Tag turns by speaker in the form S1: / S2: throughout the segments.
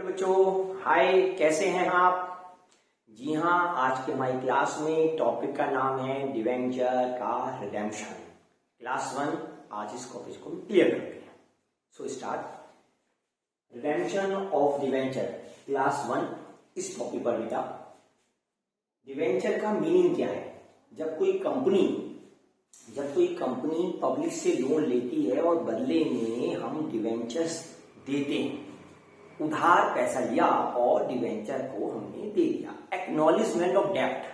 S1: Hello बच्चों, हाय, कैसे हैं आप? जी हाँ, आज के हमारी क्लास में टॉपिक का नाम है डिवेंचर का रिडेम्पशन। क्लास 1 आज इस टॉपिक को क्लियर करते हैं। So start. Redemption of debenture class 1 इस टॉपिक पर बेटा। डिवेंचर का मीनिंग क्या है? जब कोई कंपनी पब्लिक से लोन लेती है और बदले में हम डिवेंचर्स देते हैं, उधार पैसा लिया और डिवेंचर को हमने दे दिया। एक्नॉलेजमेंट ऑफ डेब्ट,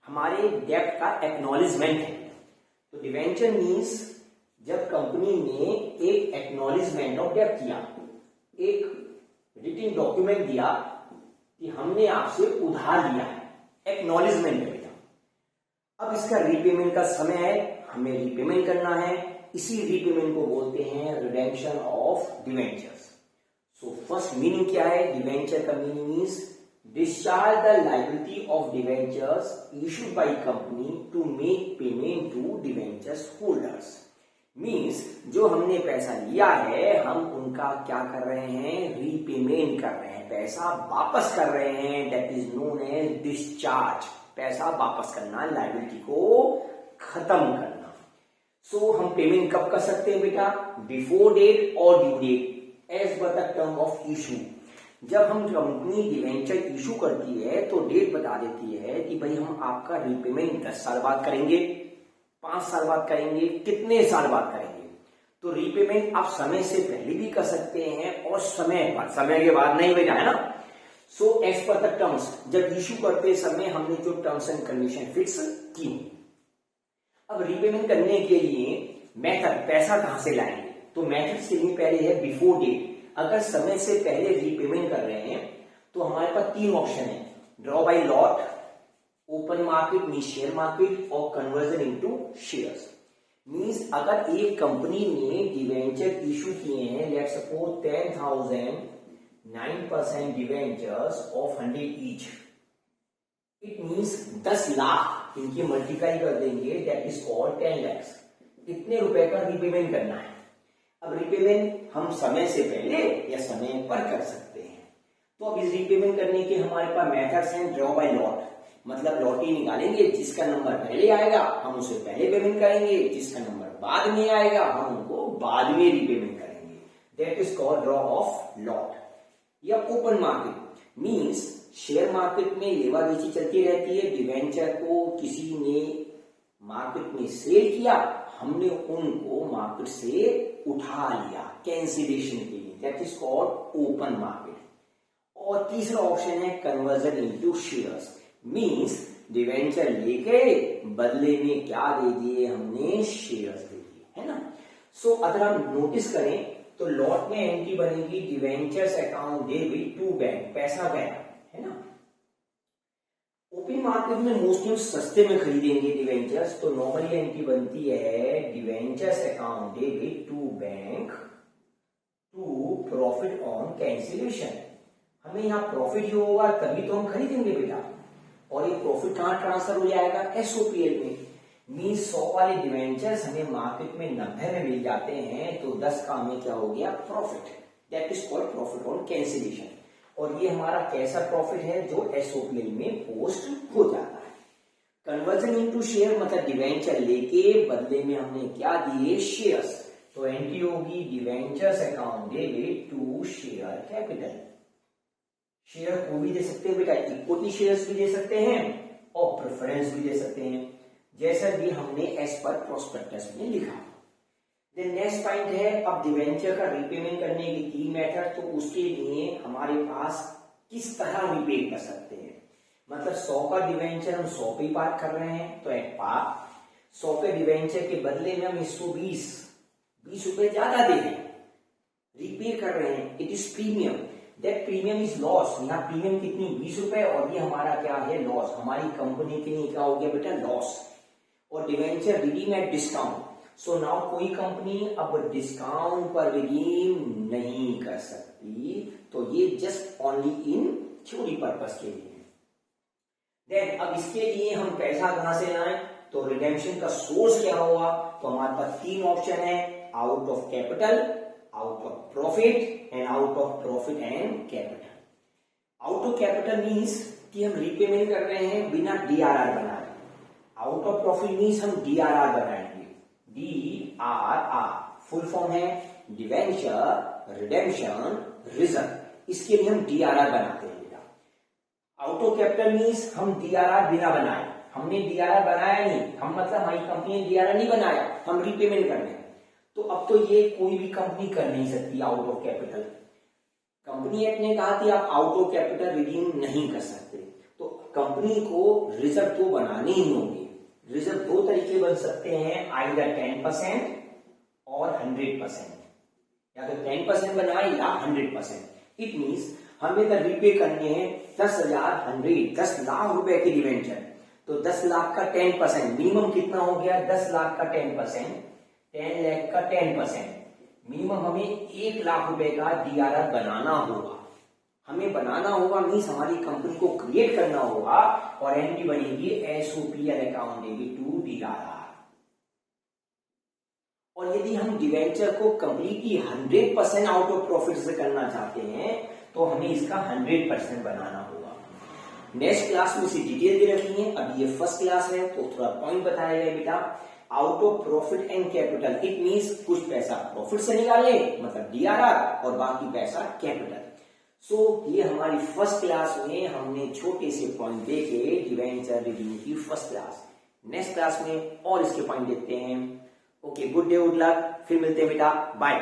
S1: हमारे डेब्ट का एक्नॉलेजमेंट है। तो डिवेंचर मीन्स जब कंपनी ने एक एक्नॉलेजमेंट ऑफ डेब्ट किया, एक रिटन डॉक्यूमेंट दिया कि हमने आपसे उधार लिया है, एक्नॉलेजमेंट है बेटा। अब इसका रीपेमेंट का समय है, हमें रीपेमेंट करना है, इसी रीपेमेंट को बोलते हैं redemption of debentures. So first meaning क्या है? डिवेंचर का meaning means discharge the liability of debentures issued by company to make payment to debentures holders. Means जो हमने पैसा लिया है हम उनका क्या कर रहे हैं? रीपेमेंट कर रहे हैं, पैसा वापस कर रहे हैं। That is known as discharge. पैसा वापस करना, लायबिलिटी को खत्म करना। सो हम पेमेंट कब कर सकते हैं बेटा? बिफोर डेट और due date as per the term of issue. जब हम कंपनी डिवेंचर इशू करती है तो डेट बता देती है कि भाई हम आपका रीपेमेंट 10 साल बाद करेंगे, 5 साल बाद करेंगे, कितने साल बाद करेंगे। तो रीपेमेंट आप समय से पहले भी कर सकते हैं और समय के बाद नहीं बेटा, है ना। So as per the terms, जब इशू करते समय हमने जो टर्म्स एंड कंडीशन फिक्स की। अब रीपेमेंट करने के लिए मेथड, पैसा कहां से लाएंगे? तो मेथड से ही पहले है बिफोर डेट। अगर समय से पहले रीपेमेंट कर रहे हैं तो हमारे पास 3 ऑप्शन है: draw by lot, open market means share market, और कन्वर्जन इनटू शेयर्स। मींस अगर एक कंपनी ने डिवेंचर इशू किए हैं, let's suppose 10,000 9% debentures of 100 each, it means 10 lakh इनकी मल्टीप्लाई कर देंगे, दैट इज कॉल्ड 10 lakhs। इतने रुपए का रीपेमेंट करना है। अब रीपेमेंट हम समय से पहले या समय पर कर सकते हैं। तो अब इस रीपेमेंट करने के हमारे पास मेथड्स हैं। ड्रॉ बाय लॉट, मतलब लॉटरी निकालेंगे, जिसका नंबर पहले आएगा हम उसे पहले पेमेंट करेंगे, जिसका नंबर बाद में आएगा हम उनको बाद में रीपेमेंट करेंगे। That is called draw of lot. या open market means share market में लेवा बेची चलती रहती है। डिवेंचर को किसी ने मार्केट में सेल किया, हमने उनको मार्केट से उठा लिया कैंसिलेशन के लिए, that is called open market. और तीसरा ऑप्शन है conversion into shares. Means debenture लेके बदले में क्या दे दिए? हमने शेयर्स दे दिए, है ना। सो अगर हम नोटिस करें तो लॉट में एंट्री बनेगी debentures account debit to bank, पैसा गया, है ना। ओपन मार्केट में मोस्टली सस्ते में खरीदेंगे डिवेंचर्स, तो नॉर्मली एंट्री बनती है debentures account debit to bank to profit on cancellation. हमें यहाँ प्रॉफिट ही होगा तभी तो हम खरीदेंगे बेटा। और ये प्रॉफिट कहां ट्रांसफर हो जाएगा? एसओपीएल में। मींस 100 वाले डिवेंचर्स हमें मार्केट में 90 में मिल जाते हैं, तो 10 का हमें क्या हो गया? Profit. That is called profit on cancellation. और ये हमारा कैसा प्रॉफिट है? जो एसओपीएल में पोस्ट हो जाता है। कन्वर्जन इनटू शेयर मतलब डिवेंचर लेके बदले में हमने क्या दिए? शेयर्स। तो एंट्री होगी debentures account debit to share capital. Share को भी दे सकते हैं बेटा, इक्विटी शेयर्स भी दे सकते हैं और प्रेफरेंस भी दे सकते हैं, जैसा भी हमने एज पर प्रोस्पेक्टस में लिखा। नेक्स्ट पॉइंट है अब डिवेंचर का रीपेमेंट करने की 3 मेथड। तो उसके लिए हमारे पास किस तरह रीपेड कर सकते हैं? मतलब 100 का डिवेंचर हम 100 पे पार कर रहे हैं, तो एट पार 100 के डिवेंचर के बदले में हम 120 रुपए ज्यादा दे रहे हैं, रीपे कर रहे हैं। It is premium, that premium is loss. यहाँ प्रीमियम कितनी? 20 रुपए, और ये हमारा क्या है? लॉस। हमारी कंपनी के लिए क्या हो गया बेटा? लॉस। और debenture redeem at discount. So now कोई कंपनी अब डिस्काउंट पर रिडीम नहीं कर सकती, तो ये just only in theory purpose के लिए। देन अब इसके लिए हम पैसा कहां से लाएं? तो रिडेम्पशन का सोर्स क्या होगा? तो हमारे पास 3 ऑप्शन है: out of capital, out of profit and out of profit and capital. Out of capital means कि हम रीपेमेंट कर रहे हैं बिना डीआरआर बनाए। आउट ऑफ प्रॉफिट मीन्स हम डीआरआर बनाएंगे। डीआरआर फुल फॉर्म है डिवेंचर रिडेम्पशन रिजर्व, इसके लिए हम डीआरआर बनाते हैं। आउट ऑफ कैपिटल मीन्स हम डीआरआर बिना बनाए, हमने डीआरआर बनाया नहीं, हम मतलब हमारी कंपनी ने डीआरआर नहीं बनाया, हम रीपेमेंट कर रहे हैं। तो अब तो ये कोई भी कंपनी कर नहीं सकती out of capital. Company act ने कहा कि आप आउट ऑफ कैपिटल रिडीम नहीं कर सकते, तो कंपनी को रिजर्व तो बनाने ही होंगे। रिजर्व दो तरीके बन सकते हैं, आइदर 10% और 100%, या तो 10% बनाए या 100%। इट मीन्स हमें तो रीपे करने हैं 10 लाख रुपए की डिवेंचर, तो 10 लाख का 10% मिनिमम कितना हो गया, 10 लाख का 10%, 10 लाख का 10%, मिनिमम हमें 1 लाख रुपए का डीआरआर बनाना होगा। हमें बनाना होगा मीन्स हमारी कंपनी को क्रिएट करना होगा और एंट्री बनेगी एसओपीएल अकाउंट डेबिट टू डीआरआर। और यदि हम डिवेंचर को कंप्लीटली 100% आउट ऑफ प्रॉफिट से करना चाहते हैं तो हमें इसका 100% बनाना होगा। नेक्स्ट क्लास में इसे डिटेल दे रखी है, अभी ये फर्स्ट क्लास है तो थोड़ा पॉइंट बताया गया बेटा। Out of profit and capital it means कुछ पैसा प्रॉफिट से निकाले मतलब डीआरआर और बाकी पैसा कैपिटल। सो ये हमारी फर्स्ट क्लास में हमने छोटे से पॉइंट देखे डिवेंचर रिडीम की फर्स्ट क्लास। नेक्स्ट क्लास में और इसके पॉइंट देखते हैं। Okay, good day, good luck, फिर मिलते हैं बेटा, बाय।